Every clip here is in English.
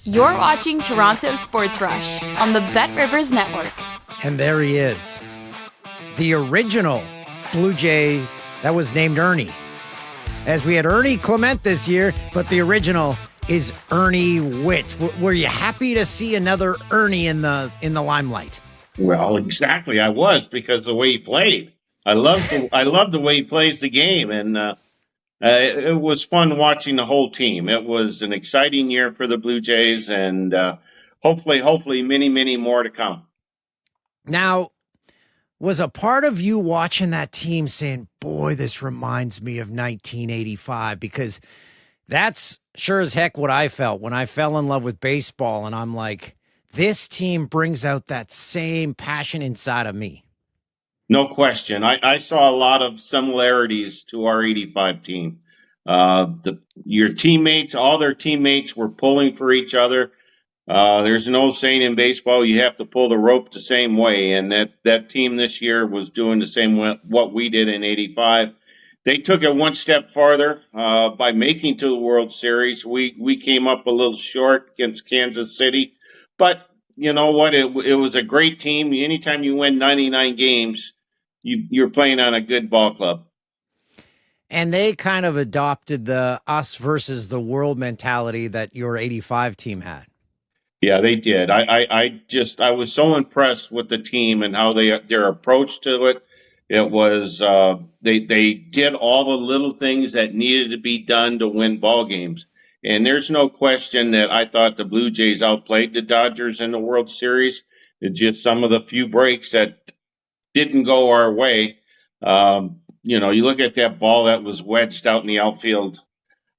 You're watching Toronto Sports Rush on the Bet Rivers Network. And there he is, the original Blue Jay that was named Ernie. As we had Ernie Clement this year, but the original is Ernie Whitt. Were you happy to see another Ernie in the limelight? Well, exactly. I was, because of the way he played. I love the way he plays the game, and it was fun watching the whole team. It was an exciting year for the Blue Jays, and hopefully, many, many more to come. Now, was a part of you watching that team saying, boy, this reminds me of 1985? Because that's sure as heck what I felt when I fell in love with baseball, and I'm like, this team brings out that same passion inside of me. No question. I saw a lot of similarities to our 85 team. Your teammates, all their teammates were pulling for each other. There's an old saying in baseball, you have to pull the rope the same way. And that team this year was doing the same what we did in 85. They took it one step farther by making to the World Series. We came up a little short against Kansas City. But you know what? It was a great team. Anytime you win 99 games, you're playing on a good ball club. And they kind of adopted the us versus the world mentality that your 85 team had. Yeah, they did. I was so impressed with the team and how their approach to it. It was they did all the little things that needed to be done to win ball games. And there's no question that I thought the Blue Jays outplayed the Dodgers in the World Series. It's just some of the few breaks that didn't go our way. You look at that ball that was wedged out in the outfield.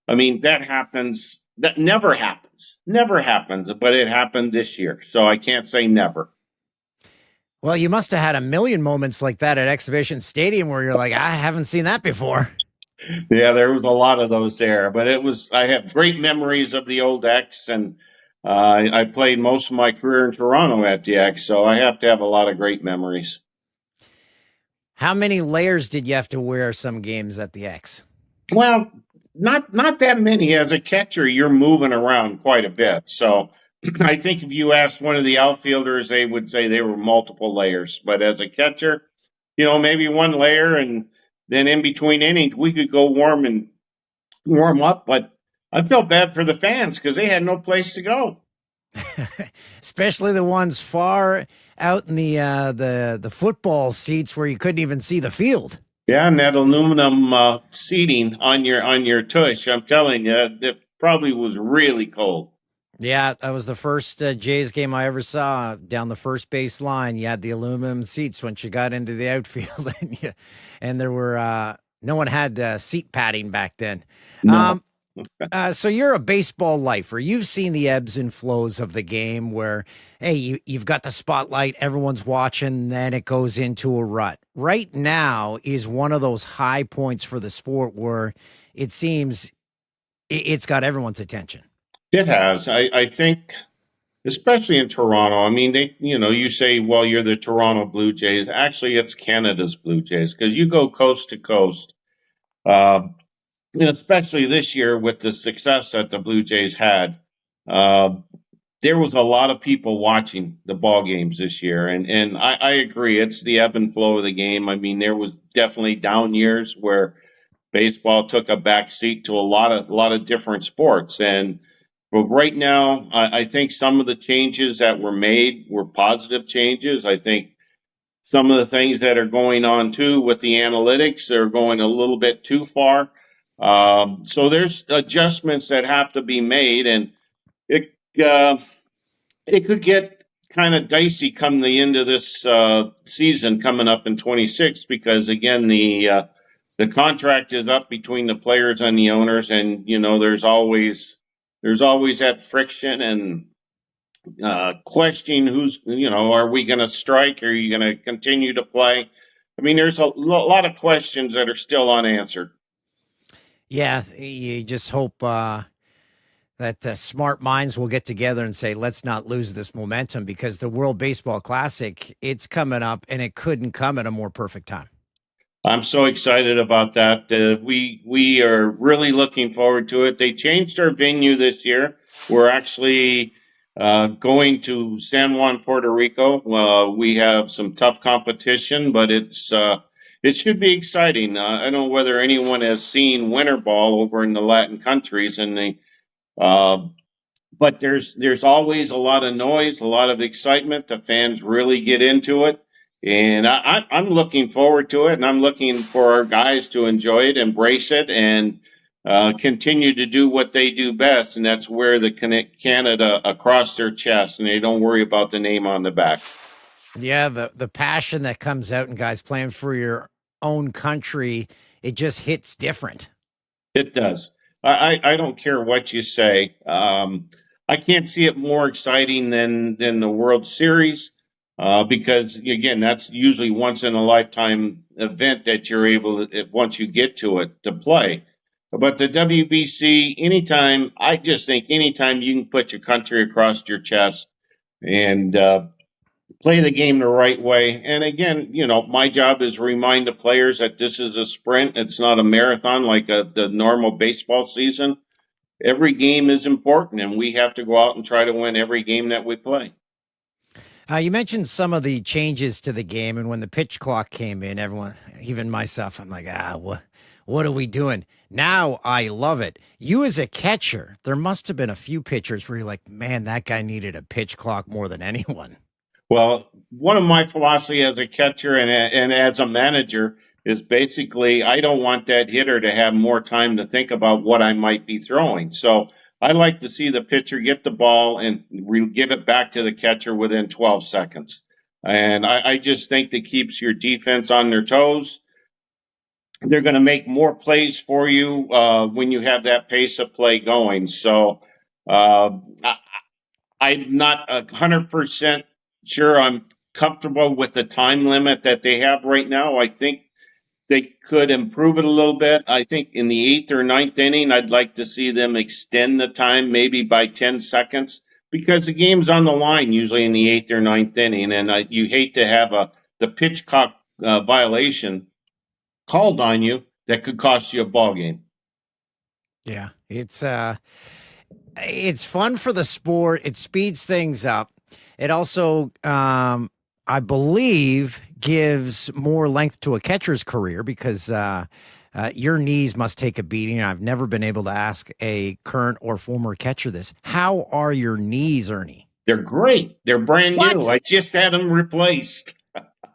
I mean, that happens. That never happens. Never happens, but it happened this year. So I can't say never. Well, you must have had a million moments like that at Exhibition Stadium where you're like, I haven't seen that before. Yeah, there was a lot of those there, but I have great memories of the old X, and I played most of my career in Toronto at the X, so I have to have a lot of great memories. How many layers did you have to wear some games at the X? Well, not that many. As a catcher, you're moving around quite a bit. So I think if you asked one of the outfielders, they would say they were multiple layers. But as a catcher, maybe one layer, and then in between innings, we could go warm up. But I felt bad for the fans because they had no place to go. Especially the ones far out in the football seats where you couldn't even see the field. Yeah, and that aluminum seating on your tush, I'm telling you, it probably was really cold. Yeah, that was the first Jays game I ever saw. Down the first base line, you had the aluminum seats once you got into the outfield, and there were no one had seat padding back then. No. So you're a baseball lifer. You've seen the ebbs and flows of the game where, hey, you've got the spotlight, everyone's watching, then it goes into a rut. Right now is one of those high points for the sport where it seems it's got everyone's attention. It has. I think, especially in Toronto, I mean, you say, well, you're the Toronto Blue Jays. Actually, it's Canada's Blue Jays because you go coast to coast. Especially this year with the success that the Blue Jays had, there was a lot of people watching the ball games this year. And I agree. It's the ebb and flow of the game. I mean, there was definitely down years where baseball took a back seat to a lot of different sports. But right now, I think some of the changes that were made were positive changes. I think some of the things that are going on, too, with the analytics, they're going a little bit too far. So there's adjustments that have to be made, and it could get kind of dicey come the end of this season coming up in 26 because again the contract is up between the players and the owners, and there's always that friction and questioning who's are we going to strike? Are you going to continue to play? I mean, there's a lot of questions that are still unanswered. Yeah, you just hope that smart minds will get together and say, let's not lose this momentum because the World Baseball Classic, it's coming up and it couldn't come at a more perfect time. I'm so excited about that. We are really looking forward to it. They changed our venue this year. We're actually going to San Juan, Puerto Rico. We have some tough competition, but it should be exciting. I don't know whether anyone has seen winter ball over in the Latin countries, and uh, but there's always a lot of noise, a lot of excitement. The fans really get into it, and I'm looking forward to it, and I'm looking for our guys to enjoy it, embrace it, and continue to do what they do best, and that's wear the Canada across their chest, and they don't worry about the name on the back. Yeah, the passion that comes out in guys playing for your own country, it just hits different. It does. I don't care what you say. I can't see it more exciting than the World Series because again, that's usually once in a lifetime event that you're able to, once you get to it, to play. But the WBC, anytime, I just think anytime you can put your country across your chest and play the game the right way. And again, my job is to remind the players that this is a sprint. It's not a marathon like the normal baseball season. Every game is important, and we have to go out and try to win every game that we play. You mentioned some of the changes to the game, and when the pitch clock came in, everyone, even myself, I'm like, what are we doing? Now I love it. You as a catcher, there must have been a few pitchers where you're like, man, that guy needed a pitch clock more than anyone. Well, one of my philosophy as a catcher and as a manager is basically I don't want that hitter to have more time to think about what I might be throwing. So I like to see the pitcher get the ball and give it back to the catcher within 12 seconds. And I just think that keeps your defense on their toes. They're going to make more plays for you when you have that pace of play going. So I'm not 100% sure I'm comfortable with the time limit that they have right now. I think they could improve it a little bit. I think in the eighth or ninth inning, I'd like to see them extend the time maybe by 10 seconds because the game's on the line usually in the eighth or ninth inning. And you hate to have the pitch clock violation called on you that could cost you a ball game. Yeah, it's fun for the sport. It speeds things up. It also, I believe, gives more length to a catcher's career because your knees must take a beating. I've never been able to ask a current or former catcher this. How are your knees, Ernie? They're great. They're brand new. I just had them replaced.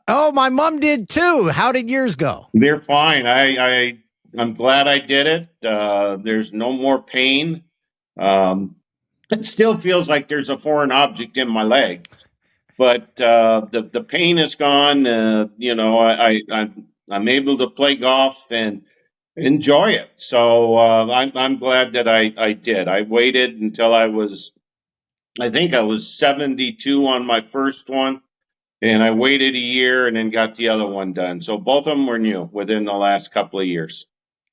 Oh, my mom did too. How did yours go? They're fine. I'm glad I did it. There's no more pain. It still feels like there's a foreign object in my leg, but the pain is gone. I'm able to play golf and enjoy it. So I'm glad that I did. I waited until I think I was 72 on my first one, and I waited a year and then got the other one done. So both of them were new within the last couple of years.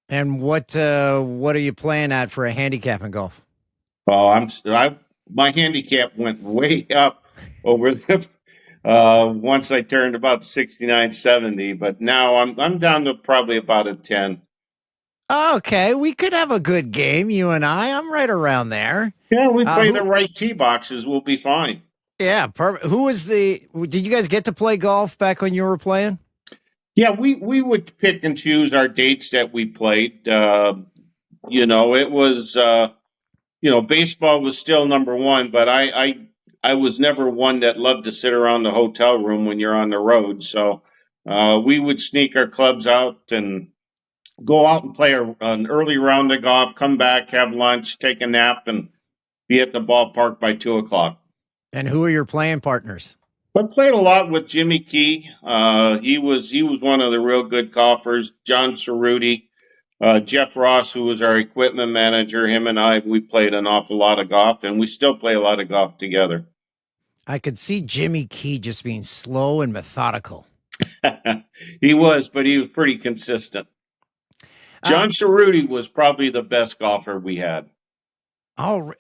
And what are you playing at for a handicap in golf? Oh, my handicap went way up over the once I turned about 69, 70, but now I'm down to probably about a 10. Okay, we could have a good game, you and I. I'm right around there. Yeah, we play the right tee boxes, we'll be fine. Yeah, perfect. Did you guys get to play golf back when you were playing? Yeah, we would pick and choose our dates that we played. It was baseball was still number one, but I was never one that loved to sit around the hotel room when you're on the road. So we would sneak our clubs out and go out and play an early round of golf, come back, have lunch, take a nap, and be at the ballpark by 2:00. And who are your playing partners? I played a lot with Jimmy Key. He was one of the real good golfers. John Cerruti, Jeff Ross, who was our equipment manager. Him and we played an awful lot of golf, and we still play a lot of golf together. I could see Jimmy Key just being slow and methodical. He was, but he was pretty consistent. John Cerruti was probably the best golfer we had. Oh,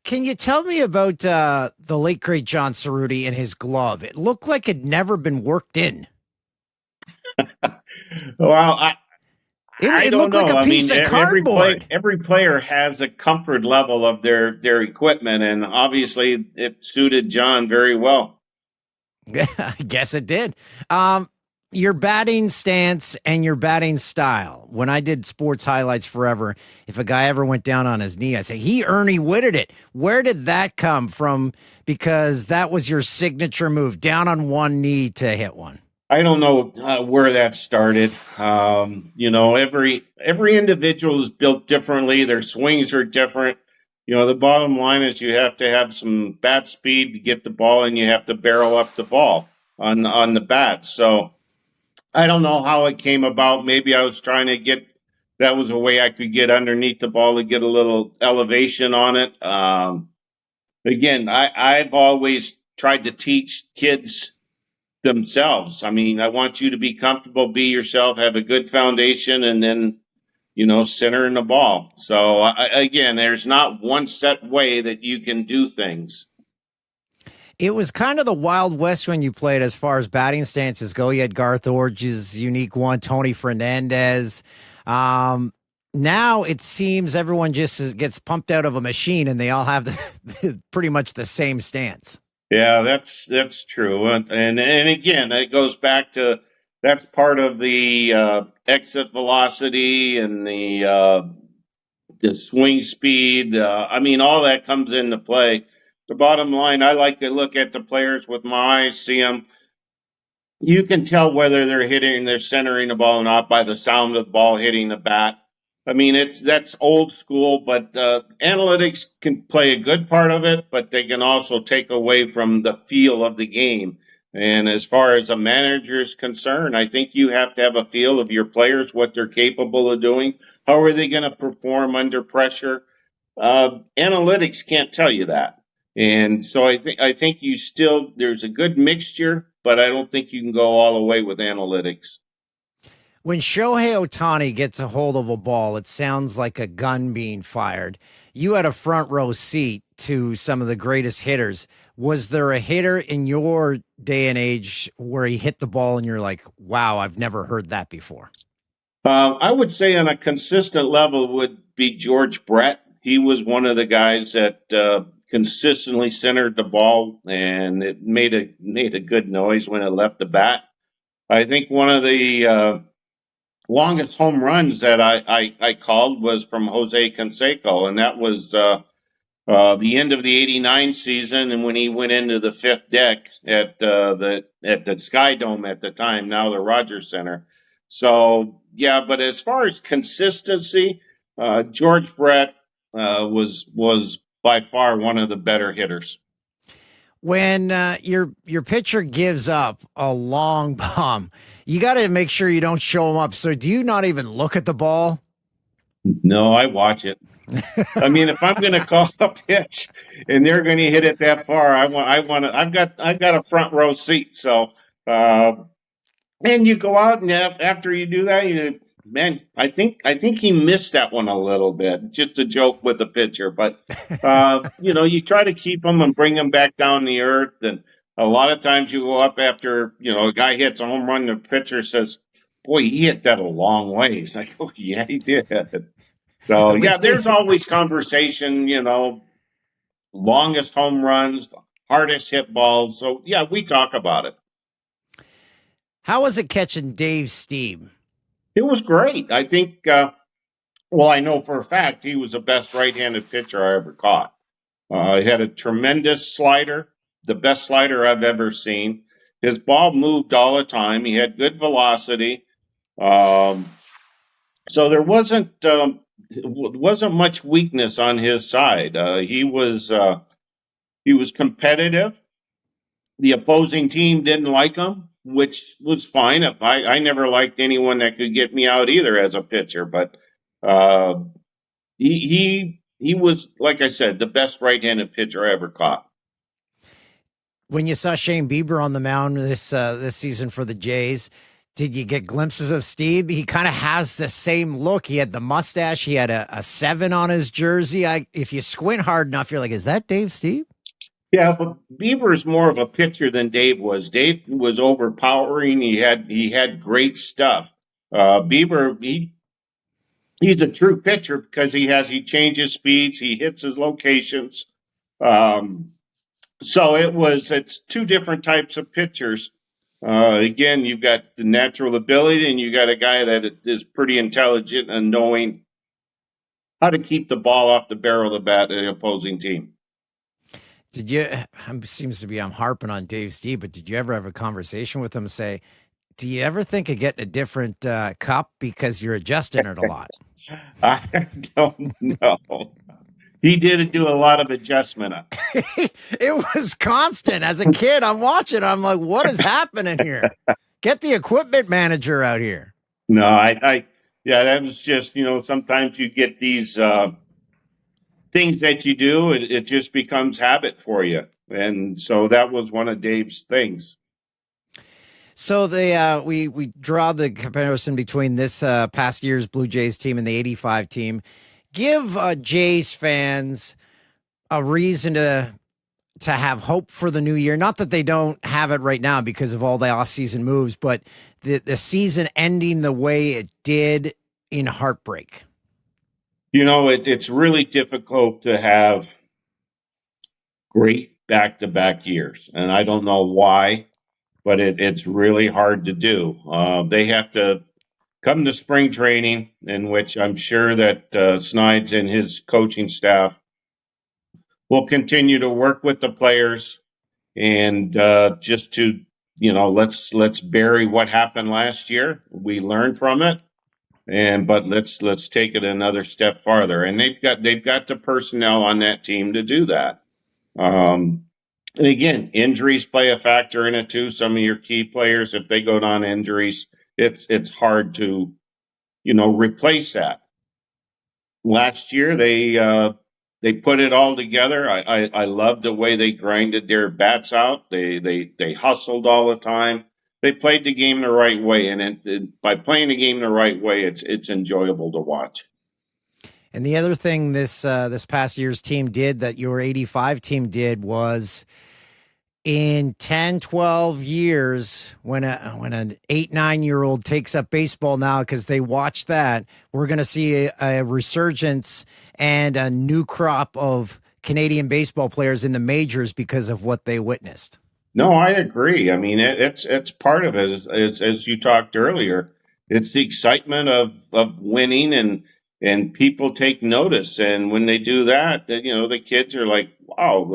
can you tell me about the late, great John Cerruti and his glove? It looked like it'd never been worked in. Well, I It don't looked like know. a I mean, piece of cardboard. every player has a comfort level of their equipment, and obviously it suited John very well. I guess it did. Um, your batting stance and your batting style. When I did sports highlights forever, if a guy ever went down on his knee, I say he Ernie Whitted it. Where did that come from? Because that was your signature move, down on one knee to hit one. I don't know where that started. Every individual is built differently. Their swings are different. The bottom line is you have to have some bat speed to get the ball, and you have to barrel up the ball on the bat. So I don't know how it came about. Maybe I was trying to get that was a way I could get underneath the ball to get a little elevation on it. Again, I've always tried to teach kids themselves. I mean, I want you to be comfortable, be yourself, have a good foundation, and then, center in the ball. So, again, there's not one set way that you can do things. It was kind of the Wild West when you played as far as batting stances go. You had Garth Orge's unique one, Tony Fernandez. Now it seems everyone just gets pumped out of a machine and they all have pretty much the same stance. Yeah, that's true. And again, it goes back to that's part of the exit velocity and the swing speed. I mean, all that comes into play. The bottom line, I like to look at the players with my eyes, see them. You can tell whether they're centering the ball or not by the sound of the ball hitting the bat. I mean, that's old school, but analytics can play a good part of it, but they can also take away from the feel of the game. And as far as a manager is concerned, I think you have to have a feel of your players, what they're capable of doing. How are they going to perform under pressure? Analytics can't tell you that. And so I think there's a good mixture, but I don't think you can go all the way with analytics. When Shohei Ohtani gets a hold of a ball, it sounds like a gun being fired. You had a front row seat to some of the greatest hitters. Was there a hitter in your day and age where he hit the ball and you're like, wow, I've never heard that before? I would say on a consistent level would be George Brett. He was one of the guys that consistently centered the ball, and it made a good noise when it left the bat. I think one of the longest home runs that I called was from Jose Canseco, and that was the end of the '89 season, and when he went into the fifth deck at the Sky Dome at the time, now the Rogers Center. So yeah, but as far as consistency, George Brett was by far one of the better hitters. When your pitcher gives up a long bomb, you got to make sure you don't show him up. So do you not even look at the ball? No, I watch it. I mean, if I'm going to call a pitch and they're going to hit it that far, I've got a front row seat. So, and you go out and after you do that, man, I think he missed that one a little bit. Just a joke with the pitcher, but you try to keep them and bring them back down the earth. And a lot of times you go up after a guy hits a home run, the pitcher says, "Boy, he hit that a long way." He's like, "Oh yeah, he did." So yeah, there's always conversation. Longest home runs, hardest hit balls. So yeah, we talk about it. How was it catching Dave Stieb? It was great. I think. Well, I know for a fact he was the best right-handed pitcher I ever caught. He had a tremendous slider, the best slider I've ever seen. His ball moved all the time. He had good velocity. So there wasn't much weakness on his side. He was competitive. The opposing team didn't like him, which was fine. I never liked anyone that could get me out either as a pitcher, but uh, he was, like I said, the best right-handed pitcher I ever caught. When you saw Shane Bieber on the mound this season for the Jays, did you get glimpses of Steve? He kind of has the same look. He had the mustache. He had a 7 on his jersey. If you squint hard enough, you're like, is that Dave Steve? Yeah, but Bieber is more of a pitcher than Dave was. Dave was overpowering. He had great stuff. Bieber, he's a true pitcher because he changes speeds, he hits his locations. Um, so it's two different types of pitchers. Again, you've got the natural ability, and you got a guy that is pretty intelligent and knowing how to keep the ball off the barrel of the bat of the opposing team. Did you? Seems to be I'm harping on Dave Stieb, but did you ever have a conversation with him? Say, do you ever think of getting a different cup because you're adjusting it a lot? I don't know. He did do a lot of adjustment. It was constant. As a kid, I'm watching. I'm like, what is happening here? Get the equipment manager out here. No, yeah, that was just, sometimes you get these things that you do, it just becomes habit for you. And so that was one of Dave's things. So we draw the comparison between this past year's Blue Jays team and the '85 team. Give Jays fans a reason to have hope for the new year. Not that they don't have it right now because of all the offseason moves, but the season ending the way it did in heartbreak. It's really difficult to have great back-to-back years, and I don't know why, but it's really hard to do. They have to come to spring training, in which I'm sure that Snides and his coaching staff will continue to work with the players and just to, let's bury what happened last year. We learned from it, but let's take it another step farther. And they've got the personnel on that team to do that. And again, injuries play a factor in it too. Some of your key players, if they go down injuries, it's hard to, replace that. Last year, they put it all together. I love the way they grinded their bats out. They hustled all the time. They played the game the right way, and by playing the game the right way, it's enjoyable to watch. And the other thing this past year's team did that your '85 team did was, in 10, 12 years, when an 8, 9-year-old takes up baseball now because they watch that, we're going to see a resurgence and a new crop of Canadian baseball players in the majors because of what they witnessed. No, I agree. I mean, it's part of it, as you talked earlier. It's the excitement of winning, and people take notice. And when they do that, the kids are like, wow,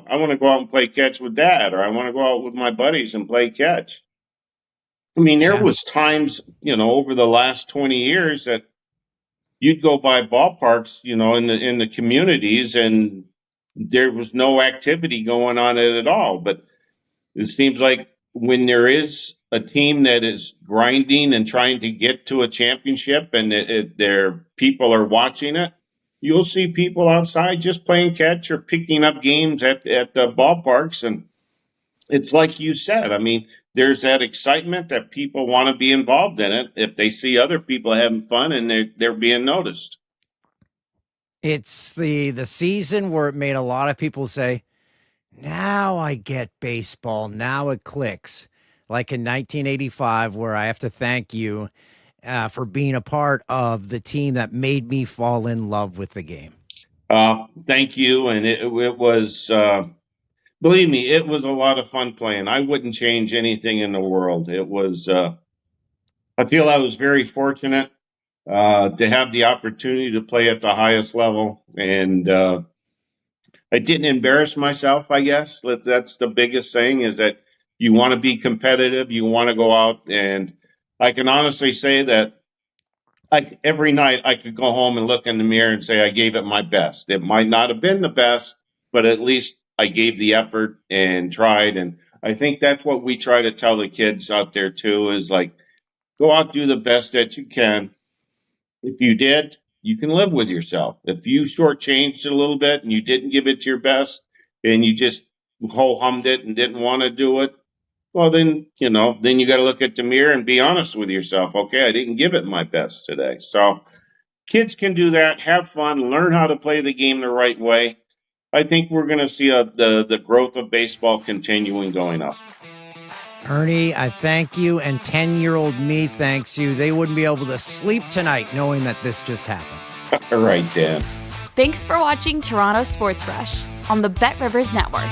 I want to go out and play catch with dad, or I want to go out with my buddies and play catch. I mean, there was times, over the last 20 years that you'd go by ballparks, in the communities, and there was no activity going on at all. But it seems like when there is a team that is grinding and trying to get to a championship, and their people are watching it, you'll see people outside just playing catch or picking up games at the ballparks. And it's like you said, I mean, there's that excitement that people want to be involved in it if they see other people having fun and they're being noticed. It's the season where it made a lot of people say, now I get baseball. Now it clicks. Like in 1985, where I have to thank you for being a part of the team that made me fall in love with the game. Thank you. And it was, believe me, it was a lot of fun playing. I wouldn't change anything in the world. It was, I feel I was very fortunate to have the opportunity to play at the highest level. And I didn't embarrass myself, I guess. That's the biggest thing, is that you want to be competitive. You want to go out. And I can honestly say that every night I could go home and look in the mirror and say I gave it my best. It might not have been the best, but at least I gave the effort and tried. And I think that's what we try to tell the kids out there too, is like, go out, do the best that you can. If you did, you can live with yourself. If you shortchanged it a little bit and you didn't give it your best and you just ho-hummed it and didn't want to do it, well, then you got to look at the mirror and be honest with yourself. Okay, I didn't give it my best today. So kids can do that, have fun, learn how to play the game the right way. I think we're going to see the growth of baseball continuing going up. Ernie, I thank you, and 10-year-old me thanks you. They wouldn't be able to sleep tonight knowing that this just happened. All right, Dan. Thanks for watching Toronto Sports Rush on the Bet Rivers Network.